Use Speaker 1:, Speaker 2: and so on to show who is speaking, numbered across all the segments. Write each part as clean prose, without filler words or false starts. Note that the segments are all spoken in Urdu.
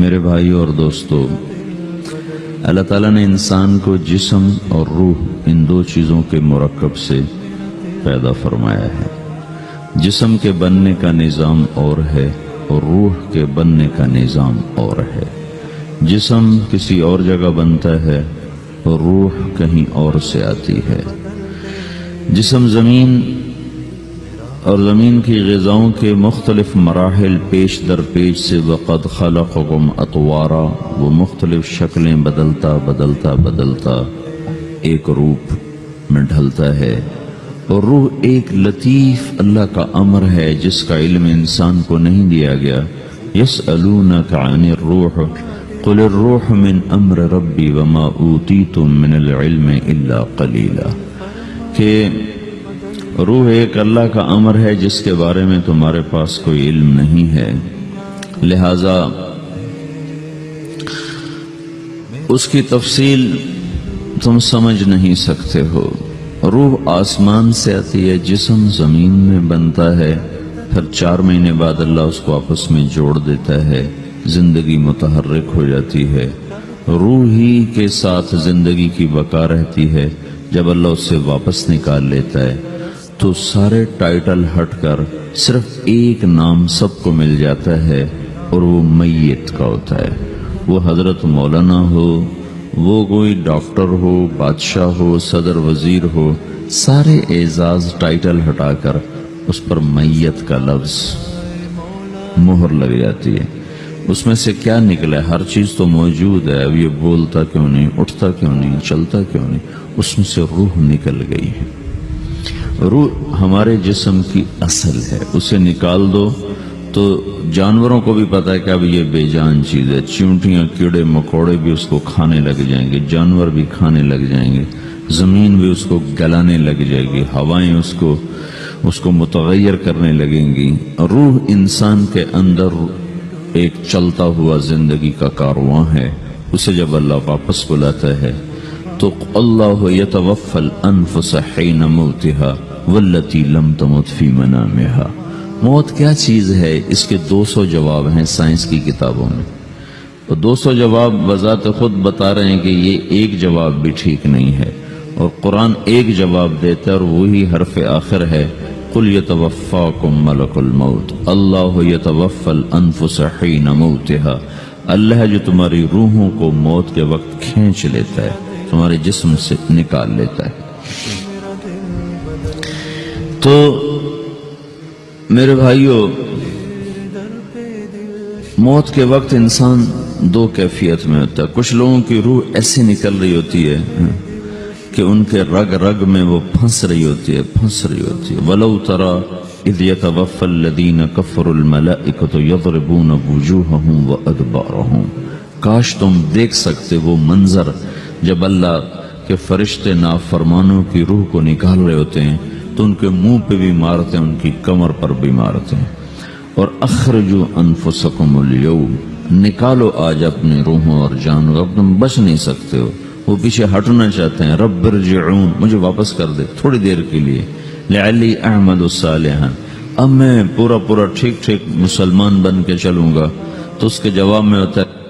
Speaker 1: میرے بھائیوں اور دوستو، اللہ تعالیٰ نے انسان کو جسم اور روح ان دو چیزوں کے مرکب سے پیدا فرمایا ہے۔ جسم کے بننے کا نظام اور ہے اور روح کے بننے کا نظام اور ہے۔ جسم کسی اور جگہ بنتا ہے اور روح کہیں اور سے آتی ہے۔ جسم زمین اور زمین کی غذاؤں کے مختلف مراحل پیش در پیش سے وقد خلقکم اطوارا، وہ مختلف شکلیں بدلتا بدلتا بدلتا ایک روپ میں ڈھلتا ہے، اور روح ایک لطیف اللہ کا امر ہے جس کا علم انسان کو نہیں دیا گیا۔ یسألونک عن الروح قل الروح من امر ربی وما اوتیتم من العلم الا قلیلا، کہ روح ایک اللہ کا امر ہے جس کے بارے میں تمہارے پاس کوئی علم نہیں ہے، لہذا اس کی تفصیل تم سمجھ نہیں سکتے ہو۔ روح آسمان سے آتی ہے، جسم زمین میں بنتا ہے، پھر 4 مہینے بعد اللہ اس کو آپس میں جوڑ دیتا ہے، زندگی متحرک ہو جاتی ہے۔ روح ہی کے ساتھ زندگی کی بقا رہتی ہے۔ جب اللہ اس سے واپس نکال لیتا ہے تو سارے ٹائٹل ہٹ کر صرف ایک نام سب کو مل جاتا ہے، اور وہ میت کا ہوتا ہے۔ وہ حضرت مولانا ہو، وہ کوئی ڈاکٹر ہو، بادشاہ ہو، صدر وزیر ہو، سارے اعزاز ٹائٹل ہٹا کر اس پر میت کا لفظ مہر لگ جاتی ہے۔ اس میں سے کیا نکلا ہے؟ ہر چیز تو موجود ہے، اب یہ بولتا کیوں نہیں، اٹھتا کیوں نہیں، چلتا کیوں نہیں؟ اس میں سے روح نکل گئی ہے۔ روح ہمارے جسم کی اصل ہے، اسے نکال دو تو جانوروں کو بھی پتا ہے کہ اب یہ بے جان چیز ہے۔ چیونٹیاں، کیڑے مکوڑے بھی اس کو کھانے لگ جائیں گے، جانور بھی کھانے لگ جائیں گے، زمین بھی اس کو گلانے لگ جائے گی، ہوائیں اس کو متغیر کرنے لگیں گی۔ روح انسان کے اندر ایک چلتا ہوا زندگی کا کارواں ہے۔ اسے جب اللہ واپس بلاتا ہے تو اللہ یتوفی الانفس حین موتها والتی لم تمت فی منامہا۔ موت کیا چیز ہے؟ اس کے 200 جواب ہیں سائنس کی کتابوں میں، اور 200 جواب بذات خود بتا رہے ہیں کہ یہ ایک جواب بھی ٹھیک نہیں ہے، اور قرآن ایک جواب دیتا ہے اور وہی حرف آخر ہے، قل یتوفاکم ملک الموت اللہ یتوفی الانفس حین موتها۔ اللہ ہے جو تمہاری روحوں کو موت کے وقت کھینچ لیتا ہے، تمہارے جسم سے نکال لیتا ہے۔ تو میرے بھائیوں، موت کے وقت انسان 2 کیفیت میں ہوتا ہے۔ کچھ لوگوں کی روح ایسے نکل رہی ہوتی ہے کہ ان کے رگ رگ میں وہ پھنس رہی ہوتی ہے۔ وَلَوْ تَرَى اِذْ يَتَوَفَّى الَّذِينَ كَفَرُوا الْمَلَائِكَةُ يَضْرِبُونَ وُجُوهَهُمْ وَأَدْبَارَهُمْ۔ کاش تم دیکھ سکتے وہ منظر جب اللہ کے فرشتے نافرمانوں کی روح کو نکال رہے ہوتے ہیں تو ان کے منہ پہ بھی مارتے ہیں، ان کی کمر پر بھی مارتے ہیں۔ اور اخرجوا انفسکم اليوم، نکالو آج اپنے روحوں اور جانوں، اب تم بچ نہیں سکتے ہو۔ وہ پیچھے ہٹنا چاہتے ہیں، رب ارجعون، مجھے واپس کر دے تھوڑی دیر کے لیے، لعلی اعمل صالحا، اب میں پورا ٹھیک مسلمان بن کے چلوں گا۔ تو اس کے جواب میں ہوتا ہے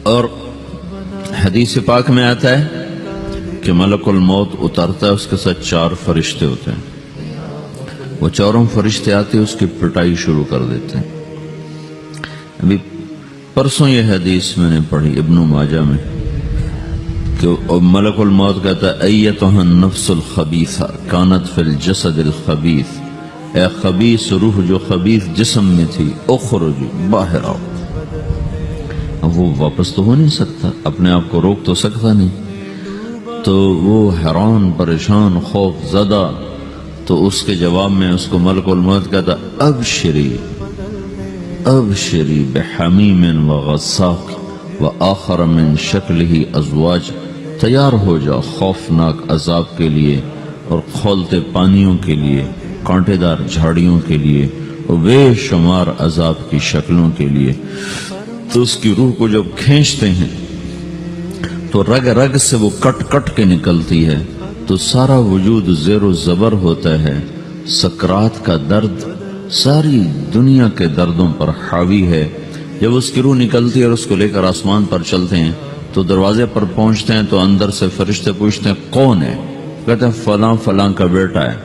Speaker 1: اور حدیث پاک میں آتا ہے کہ ملک الموت اترتا ہے، اس کے ساتھ 4 فرشتے ہوتے ہیں۔ وہ 4 فرشتے آتے اس کی پٹائی شروع کر دیتے ہیں۔ ابھی پرسوں یہ حدیث میں نے پڑھی ابن ماجہ میں کہ ملک الموت کہتا ہے ایتھا النفس الخبیثہ کانت فی الجسد الخبیث، اے خبیث روح جو خبیث جسم میں تھی، اخرج، باہر آؤ۔ اب وہ واپس تو ہو نہیں سکتا، اپنے آپ کو روک تو سکتا نہیں، تو وہ حیران، پریشان، خوف زدہ، تو اس کے جواب میں اس کو ملک الموت کہتا ابشری بحمیم وغساق وآخر من شکلہ ازواج، تیار ہو جا خوفناک عذاب کے لیے اور کھولتے پانیوں کے لیے، کانٹے دار جھاڑیوں کے لیے، اور بے شمار عذاب کی شکلوں کے لیے۔ تو اس کی روح کو جب کھینچتے ہیں تو رگ رگ سے وہ کٹ کٹ کے نکلتی ہے، تو سارا وجود زیر و زبر ہوتا ہے، سکرات کا درد ساری دنیا کے دردوں پر حاوی ہے۔ جب اس کی روح نکلتی ہے اور اس کو لے کر آسمان پر چلتے ہیں تو دروازے پر پہنچتے ہیں تو اندر سے فرشتے پوچھتے ہیں کون ہے؟ کہتے ہیں فلاں فلاں کا بیٹا ہے۔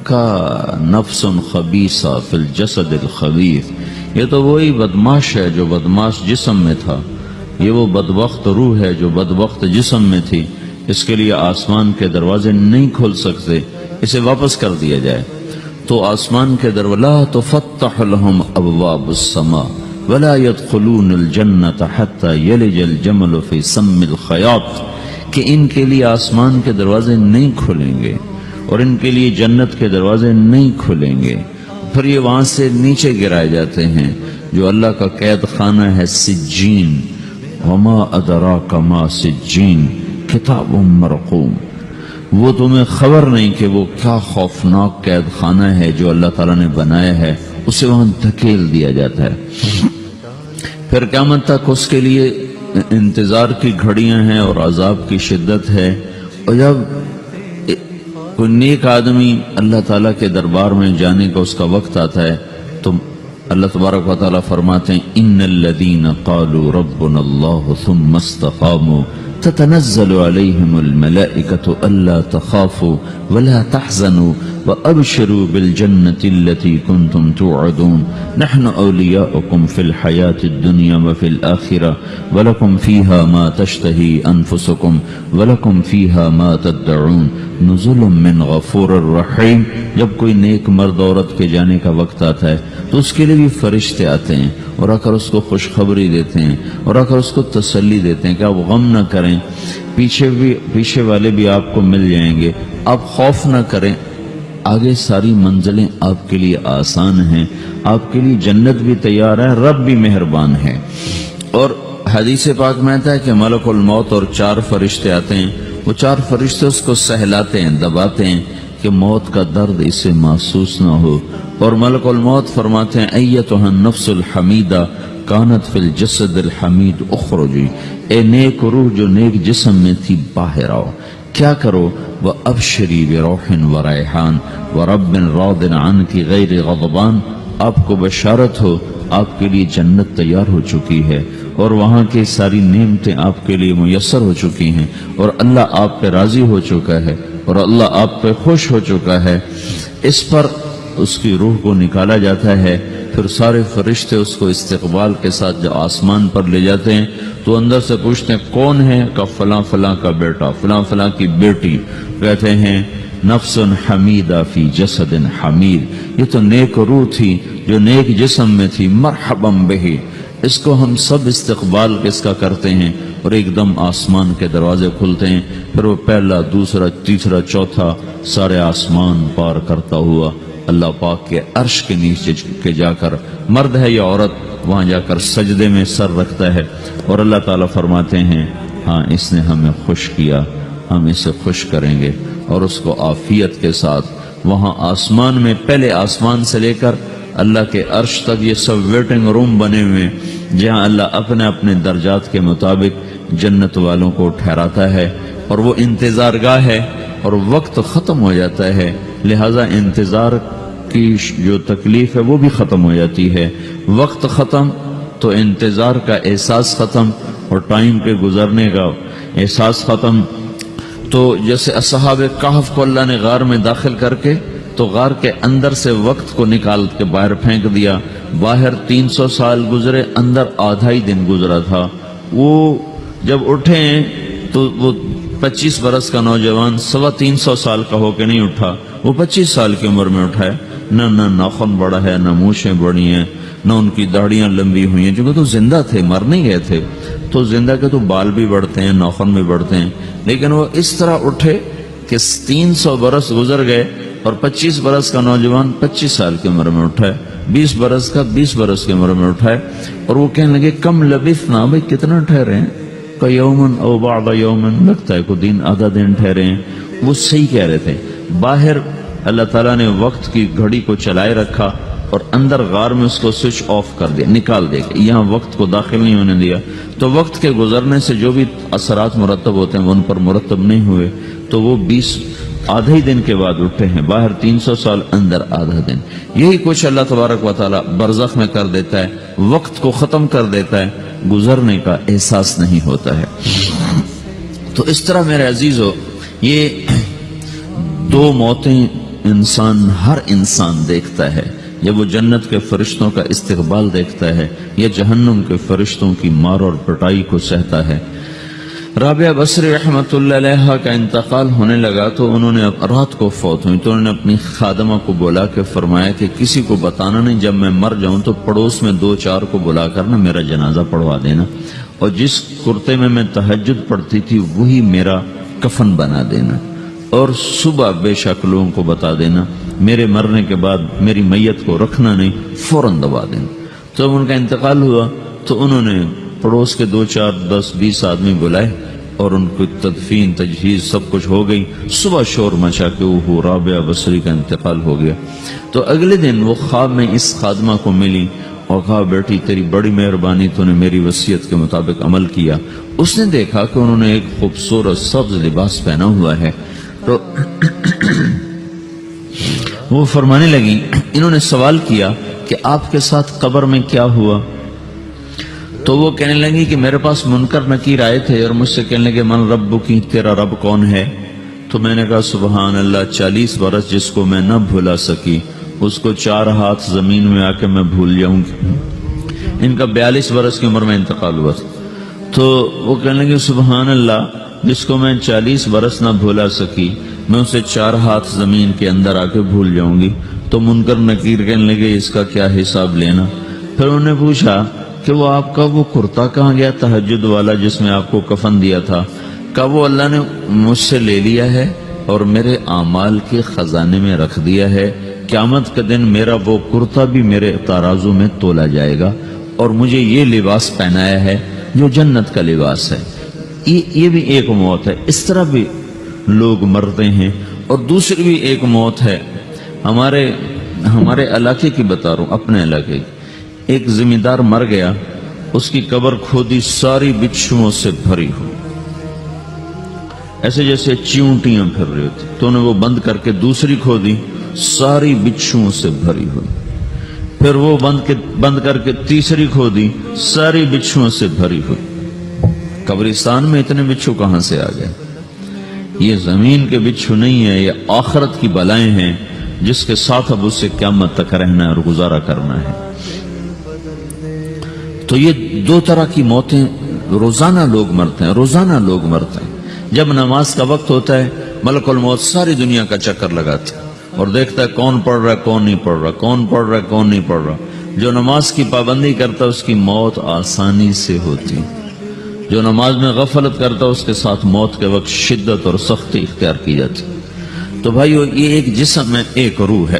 Speaker 1: کا نفس خبیثہ فی الجسد الخبیث، یہ تو وہی بدماش ہے جو بدماش جسم میں تھا، یہ وہ بدبخت روح ہے جو بدبخت جسم میں تھی، اس کے لیے آسمان کے دروازے نہیں کھول سکتے، اسے واپس کر دیا جائے۔ تو آسمان کے دروازے لا تفتح لهم ابواب السماء ولا يدخلون الجنة حتى يلج الجمل في سم الخياط، کہ ان کے لیے آسمان کے دروازے نہیں کھلیں گے اور ان کے لیے جنت کے دروازے نہیں کھلیں گے، پھر یہ وہاں سے نیچے گرائے جاتے ہیں جو اللہ کا قید خانہ ہے سجین۔ وما ادراک ما سجین کتاب مرقوم، وہ تمہیں خبر نہیں کہ وہ کیا خوفناک قید خانہ ہے جو اللہ تعالیٰ نے بنایا ہے، اسے وہاں دھکیل دیا جاتا ہے۔ پھر قیامت تک اس کے لیے انتظار کی گھڑیاں ہیں اور عذاب کی شدت ہے۔ اور جب کوئی نیک آدمی اللہ تعالیٰ کے دربار میں جانے کا اس کا وقت آتا ہے تو اللہ تبارک و تعالیٰ فرماتے ہیں ان الذین قالوا ربنا اللہ ثم استقاموا تتنزل علیہم الملائکۃ الا تخافوا ولا تحزنوا وابشروا بالجنة التي كنتم توعدون نحن اولیاؤکم فی الحیاة الدنیا وفی الآخرة ولکم فیہا ما تشتہی انفسکم ولکم فیہا ما تدعون نزل من غفور الرحیم۔ جب کوئی نیک مرد عورت کے جانے کا وقت آتا ہے تو اس کے لیے بھی فرشتے آتے ہیں اور آ کر اس کو خوشخبری دیتے ہیں اور آ کر اس کو تسلی دیتے ہیں کہ آپ غم نہ کریں، پیچھے والے بھی آپ کو مل جائیں گے، آپ خوف نہ کریں، آگے ساری منزلیں آپ کے لیے آسان ہیں، آپ کے لیے جنت بھی تیار ہے، رب بھی مہربان ہے۔ اور حدیث پاک میں آتا ہے کہ ملک الموت اور 4 فرشتے آتے ہیں، وہ 4 فرشتے اس کو سہلاتے ہیں، دباتے ہیں کہ موت کا درد اسے محسوس نہ ہو، اور ملک الموت فرماتے ہیں ایتھا النفس الحمیدہ کانت فی الجسد الحمید اخرجی، اے نیک روح جو نیک جسم میں تھی باہر آؤ، کیا کرو؟ وَأَبْشِرِي بِرَوْحٍ وَرَيْحَانٍ وَرَبٍّ رَاضٍ عَنْكِ غَيْرِ غَضْبَانٍ، آپ کو بشارت ہو آپ کے لیے جنت تیار ہو چکی ہے اور وہاں کی ساری نعمتیں آپ کے لیے میسر ہو چکی ہیں اور اللہ آپ پہ راضی ہو چکا ہے اور اللہ آپ پہ خوش ہو چکا ہے۔ اس پر اس کی روح کو نکالا جاتا ہے، پھر سارے فرشتے اس کو استقبال کے ساتھ جب آسمان پر لے جاتے ہیں تو اندر سے پوچھتے ہیں کون ہے؟ کہ فلاں فلاں کا بیٹا، فلاں فلاں کی بیٹی۔ کہتے ہیں نفس حمیدہ فی جسد حمید، یہ تو نیک روح تھی جو نیک جسم میں تھی، مرحبا بہی، اس کو ہم سب استقبال کس کا کرتے ہیں، اور ایک دم آسمان کے دروازے کھلتے ہیں، پھر وہ پہلا دوسرا تیسرا چوتھا سارے آسمان پار کرتا ہوا اللہ پاک کے عرش کے نیچے کے جا کر، مرد ہے یا عورت، وہاں جا کر سجدے میں سر رکھتا ہے اور اللہ تعالیٰ فرماتے ہیں ہاں اس نے ہمیں خوش کیا، ہم اسے خوش کریں گے، اور اس کو عافیت کے ساتھ وہاں آسمان میں، پہلے آسمان سے لے کر اللہ کے عرش تک یہ سب ویٹنگ روم بنے ہوئے جہاں اللہ اپنے اپنے درجات کے مطابق جنت والوں کو ٹھہراتا ہے، اور وہ انتظار گاہ ہے اور وقت ختم ہو جاتا ہے، لہذا انتظار کی جو تکلیف ہے وہ بھی ختم ہو جاتی ہے۔ وقت ختم تو انتظار کا احساس ختم اور ٹائم کے گزرنے کا احساس ختم۔ تو جیسے اصحاب کہف کو اللہ نے غار میں داخل کر کے تو غار کے اندر سے وقت کو نکال کے باہر پھینک دیا، باہر 300 سال گزرے، اندر آدھا ہی دن گزرا تھا۔ وہ جب اٹھے تو وہ 25 برس کا نوجوان 325 سال کا ہو کے نہیں اٹھا، وہ 25 سال کی عمر میں اٹھا ہے، نہ ناخن بڑا ہے، نہ مونچھیں بڑی ہیں، نہ ان کی داڑیاں لمبی ہوئی ہیں، چونکہ تو زندہ تھے، مر نہیں گئے تھے، تو زندہ کے تو بال بھی بڑھتے ہیں، ناخن بھی بڑھتے ہیں، لیکن وہ اس طرح اٹھے کہ 300 برس گزر گئے اور 25 برس کا نوجوان 25 سال کی عمر میں اٹھا ہے، 20 برس کا 20 برس کی عمر میں اٹھا ہے، اور وہ کہنے لگے کم لبثنا، بھائی کتنا ٹھہرے ہیں؟ کہ یومن او بعض یومن، لگتا ہے کوئی دن آدھا دن ٹھہرے ہیں۔ وہ صحیح کہہ رہے تھے، باہر اللہ تعالیٰ نے وقت کی گھڑی کو چلائے رکھا اور اندر غار میں اس کو سوئچ آف کر دیا، نکال دیا، یہاں وقت کو داخل نہیں ہونے دیا، تو وقت کے گزرنے سے جو بھی اثرات مرتب ہوتے ہیں وہ ان پر مرتب نہیں ہوئے، تو وہ آدھے ہی دن کے بعد اٹھے ہیں، باہر 300 سال، اندر آدھا دن. یہی کچھ اللہ تبارک و تعالی برزخ میں کر دیتا ہے، وقت کو ختم کر دیتا ہے، گزرنے کا احساس نہیں ہوتا ہے. تو اس طرح میرے عزیزو، یہ دو موتیں ہر انسان دیکھتا ہے. جب وہ جنت کے فرشتوں کا استقبال دیکھتا ہے یا جہنم کے فرشتوں کی مار اور پٹائی کو سہتا ہے. رابعہ بصری رحمت اللہ علیہ کا انتقال ہونے لگا تو انہوں نے رات کو فوت ہوئی تو انہوں نے اپنی خادمہ کو بلا کے فرمایا کہ کسی کو بتانا نہیں، جب میں مر جاؤں تو پڑوس میں 2-4 کو بلا کر نا میرا جنازہ پڑھوا دینا، اور جس کرتے میں تہجد پڑھتی تھی وہی میرا کفن بنا دینا، اور صبح بے شک لوگوں کو بتا دینا، میرے مرنے کے بعد میری میت کو رکھنا نہیں، فوراً دبا دینا. تو جب ان کا انتقال ہوا تو انہوں نے پڑوس کے 2-4-10-20 آدمی بلائے اور ان کو تدفین تجہیز سب کچھ ہو گئی. صبح شور مچا کہ وہ رابعہ بصری کا انتقال ہو گیا. تو اگلے دن وہ خواب میں اس خادمہ کو ملی اور کہا بیٹی تیری بڑی مہربانی، تو نے میری وصیت کے مطابق عمل کیا. اس نے دیکھا کہ انہوں نے ایک خوبصورت سبز لباس پہنا ہوا ہے. تو وہ فرمانے لگی، انہوں نے سوال کیا کہ آپ کے ساتھ قبر میں کیا ہوا؟ تو وہ کہنے لگی کہ میرے پاس منکر نکیر آئے تھے اور مجھ سے کہنے لگے من رب کی، تیرا رب کون ہے؟ تو میں نے کہا سبحان اللہ، 40 برس جس کو میں نہ بھولا سکی اس کو 4 ہاتھ زمین میں آ کے میں بھول جاؤں گی. ان کا 42 برس کی عمر میں انتقال ہوا. تو وہ کہنے لگے سبحان اللہ، جس کو میں 40 برس نہ بھولا سکی میں اسے 4 ہاتھ زمین کے اندر آ کے بھول جاؤں گی. تو منکر نکیر کہنے لگے اس کا کیا حساب لینا؟ پھر انہوں نے پوچھا کہ وہ آپ کا وہ کرتا کہاں گیا تہجد والا جس میں آپ کو کفن دیا تھا؟ کہا وہ اللہ نے مجھ سے لے لیا ہے اور میرے اعمال کے خزانے میں رکھ دیا ہے. قیامت کے دن میرا وہ کرتا بھی میرے ترازو میں تولا جائے گا اور مجھے یہ لباس پہنایا ہے جو جنت کا لباس ہے. یہ بھی ایک موت ہے. اس طرح بھی لوگ مرتے ہیں. اور دوسری بھی ایک موت ہے، ہمارے علاقے کی بتا رہا ہوں، اپنے علاقے کی. ایک زمیندار مر گیا، اس کی قبر کھودی، ساری بچھوؤں سے بھری ہوئی، ایسے جیسے چیونٹیاں پھر رہی ہوتی. تو انہیں وہ بند کر کے دوسری کھودی، ساری بچھوؤں سے بھری ہوئی. پھر وہ بند کر کے تیسری کھودی، ساری بچھوؤں سے بھری ہوئی. قبرستان میں اتنے بچھو کہاں سے آ گئے؟ یہ زمین کے بچھو نہیں ہے، یہ آخرت کی بلائیں ہیں جس کے ساتھ اب اسے قیامت تک رہنا ہے اور گزارا کرنا ہے. تو یہ 2 طرح کی موتیں روزانہ لوگ مرتے ہیں، روزانہ لوگ مرتے ہیں. جب نماز کا وقت ہوتا ہے ملک الموت ساری دنیا کا چکر لگاتا ہے اور دیکھتا ہے کون پڑھ رہا ہے کون نہیں پڑھ رہا، کون پڑھ رہا ہے کون نہیں پڑھ رہا. جو نماز کی پابندی کرتا ہے اس کی موت آسانی سے ہوتی، جو نماز میں غفلت کرتا ہے اس کے ساتھ موت کے وقت شدت اور سختی اختیار کی جاتی. تو بھائیو، یہ ایک جسم ہے، ایک روح ہے.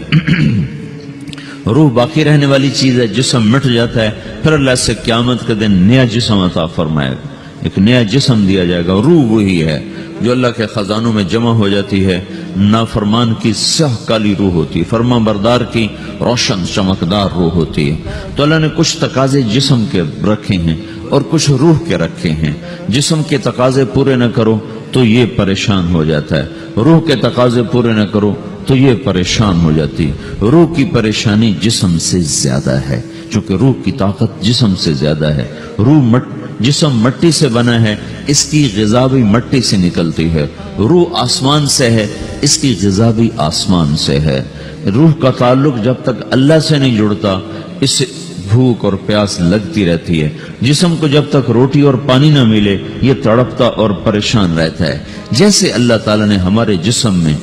Speaker 1: روح باقی رہنے والی چیز ہے، جسم مٹ جاتا ہے، پھر اللہ سے قیامت کے دن نیا جسم عطا فرمائے گا، ایک نیا جسم دیا جائے گا. روح وہی ہے جو اللہ کے خزانوں میں جمع ہو جاتی ہے. نافرمان کی سیاہ کالی روح ہوتی ہے، فرما بردار کی روشن چمکدار روح ہوتی ہے. تو اللہ نے کچھ تقاضے جسم کے رکھے ہیں اور کچھ روح کے رکھے ہیں. جسم کے تقاضے پورے نہ کرو تو یہ پریشان ہو جاتا ہے، روح کے تقاضے پورے نہ کرو تو یہ پریشان ہو جاتی. روح کی پریشانی جسم سے زیادہ ہے چونکہ روح کی طاقت جسم سے زیادہ ہے. جسم مٹی سے بنا ہے، اس کی غذا بھی مٹی سے نکلتی ہے. روح آسمان سے ہے، اس کی غذا بھی آسمان سے ہے. روح کا تعلق جب تک اللہ سے نہیں جڑتا اس سے بھوک اور پیاس لگتی رہتی ہے. جسم کو جب تک روٹی اور پانی نہ ملے یہ تڑپتا اور پریشان رہتا ہے. جیسے اللہ تعالیٰ نے ہمارے جسم میں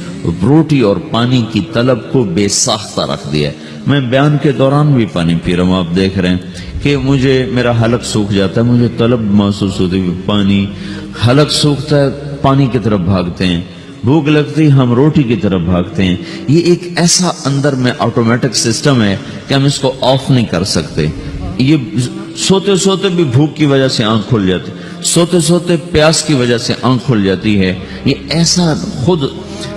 Speaker 1: روٹی اور پانی کی طلب کو بے ساختہ رکھ دیا ہے. میں بیان کے دوران بھی پانی پی رہا ہوں، آپ دیکھ رہے ہیں کہ میرا حلق سوکھ جاتا ہے، مجھے طلب محسوس ہوتی ہے پانی. حلق سوکھتا ہے پانی کی طرف بھاگتے ہیں، بھوک لگتی ہم روٹی کی طرف بھاگتے ہیں. یہ ایک ایسا اندر میں آٹومیٹک سسٹم ہے کہ ہم اس کو آف نہیں کر سکتے. یہ سوتے سوتے بھی بھوک کی وجہ سے آنکھ کھل جاتی، سوتے سوتے پیاس کی وجہ سے آنکھ کھل جاتی ہے. یہ ایسا خود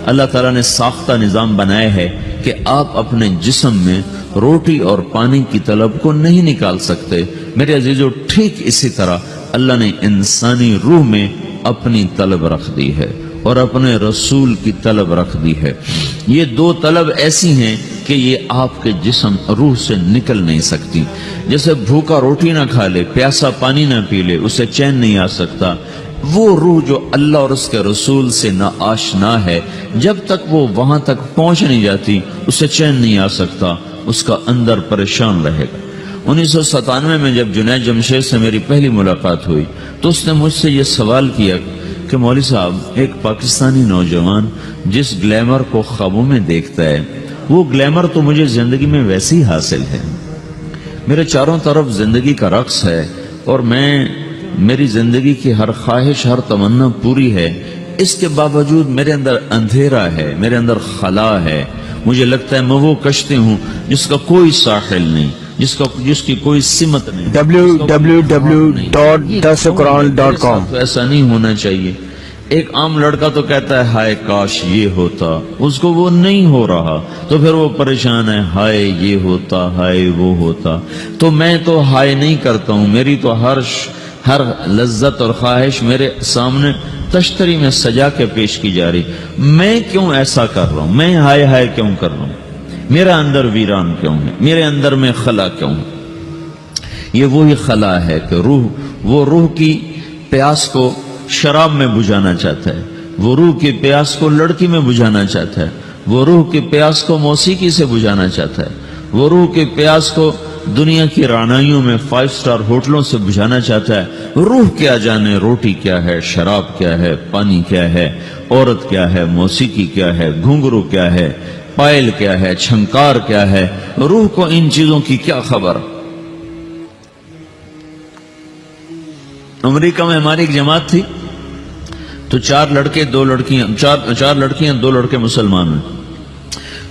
Speaker 1: اللہ تعالیٰ نے ساختہ نظام بنایا ہے کہ آپ اپنے جسم میں روٹی اور پانی کی طلب کو نہیں نکال سکتے. میرے عزیزو، ٹھیک اسی طرح اللہ نے انسانی روح میں اپنی طلب رکھ دی ہے. اور اپنے رسول کی طلب رکھ دی ہے۔ یہ دو طلب ایسی ہیں کہ یہ آپ کے جسم روح سے نکل نہیں سکتی۔ جیسے بھوکا روٹی نہ کھا لے، پیاسا پانی نہ پی لے، اسے چین نہیں آ سکتا، وہ روح جو اللہ اور اس کے رسول سے نا آشنا ہے، جب تک وہ وہاں تک پہنچ نہیں جاتی اسے چین نہیں آ سکتا، اس کا اندر پریشان رہے گا۔ 1997 میں جب جنید جمشید سے میری پہلی ملاقات ہوئی تو اس نے مجھ سے یہ سوال کیا کہ مولوی صاحب، ایک پاکستانی نوجوان جس گلیمر کو خوابوں میں دیکھتا ہے، وہ گلیمر تو مجھے زندگی میں ویسے ہی حاصل ہے، میرے چاروں طرف زندگی کا رقص ہے، اور میری زندگی کی ہر خواہش، ہر تمنا پوری ہے، اس کے باوجود میرے اندر اندھیرا ہے، میرے اندر خلا ہے، مجھے لگتا ہے میں وہ کشتی ہوں جس کا کوئی ساحل نہیں، جس کی کوئی سمت نہیں،
Speaker 2: www.dasquran.com۔
Speaker 1: ایسا نہیں ہونا چاہیے۔ ایک عام لڑکا تو کہتا ہے ہائے کاش یہ ہوتا، اس کو وہ نہیں ہو رہا تو پھر وہ پریشان ہے، ہائے یہ ہوتا، ہائے وہ ہوتا۔ تو میں تو ہائے نہیں کرتا ہوں، میری تو ہر لذت اور خواہش میرے سامنے تشتری میں سجا کے پیش کی جا رہی، میں کیوں ایسا کر رہا ہوں؟ میں ہائے ہائے کیوں کر رہا ہوں؟ میرا اندر ویران کیوں ہے؟ میرے اندر میں خلا کیوں ہے؟ یہ وہی خلا ہے کہ وہ روح کی پیاس کو شراب میں بجھانا چاہتا ہے، وہ روح کی پیاس کو لڑکی میں بجھانا چاہتا ہے، وہ روح کی پیاس کو موسیقی سے بجھانا چاہتا ہے، وہ روح کی پیاس کو دنیا کی رعنائیوں میں 5 سٹار ہوٹلوں سے بجھانا چاہتا ہے۔ روح کیا جانے روٹی کیا ہے، شراب کیا ہے، پانی کیا ہے، عورت کیا ہے، موسیقی کیا ہے، گھنگرو کیا ہے، پائل کیا ہے، چھنکار کیا ہے، روح کو ان چیزوں کی کیا خبر؟ امریکہ میں ہماری ایک جماعت تھی تو 4 لڑکے 2 لڑکیاں، 4 لڑکیاں 2 لڑکے مسلمان ہیں۔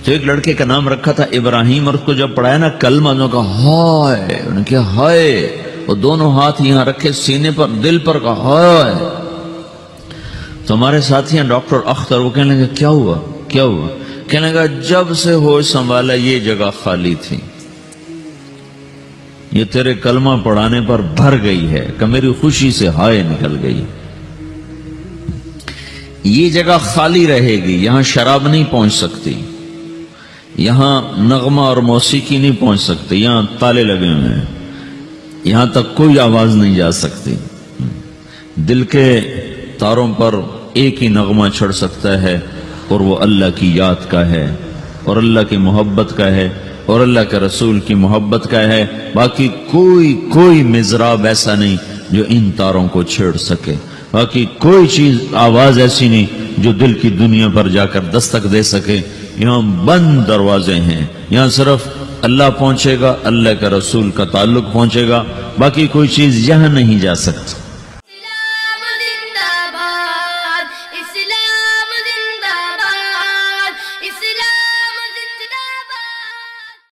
Speaker 1: تو ایک لڑکے کا نام رکھا تھا ابراہیم، اور اس کو جب پڑھایا نا کلمہ، انہوں نے کہا ہائے، انہوں نے کہا ہائے، اور دونوں ہاتھ یہاں رکھے سینے پر، دل پر، کہا ہائے۔ تو ہمارے ساتھی ہیں ڈاکٹر اختر، وہ کہنے لگے کیا ہوا کیا ہوا؟ کہنے لگا جب سے ہوش سنبھالا یہ جگہ خالی تھی، یہ تیرے کلمہ پڑھانے پر بھر گئی ہے کہ میری خوشی سے ہائے نکل گئی۔ یہ جگہ خالی رہے گی، یہاں شراب نہیں پہنچ سکتی، یہاں نغمہ اور موسیقی نہیں پہنچ سکتی، یہاں تالے لگے ہوئے ہیں، یہاں تک کوئی آواز نہیں جا سکتی۔ دل کے تاروں پر ایک ہی نغمہ چڑھ سکتا ہے، اور وہ اللہ کی یاد کا ہے، اور اللہ کی محبت کا ہے، اور اللہ کے رسول کی محبت کا ہے۔ باقی کوئی مضراب ایسا نہیں جو ان تاروں کو چھیڑ سکے، باقی کوئی چیز، آواز ایسی نہیں جو دل کی دنیا پر جا کر دستک دے سکے۔ یہاں بند دروازے ہیں، یہاں صرف اللہ پہنچے گا، اللہ کے رسول کا تعلق پہنچے گا، باقی کوئی چیز یہاں نہیں جا سکتی۔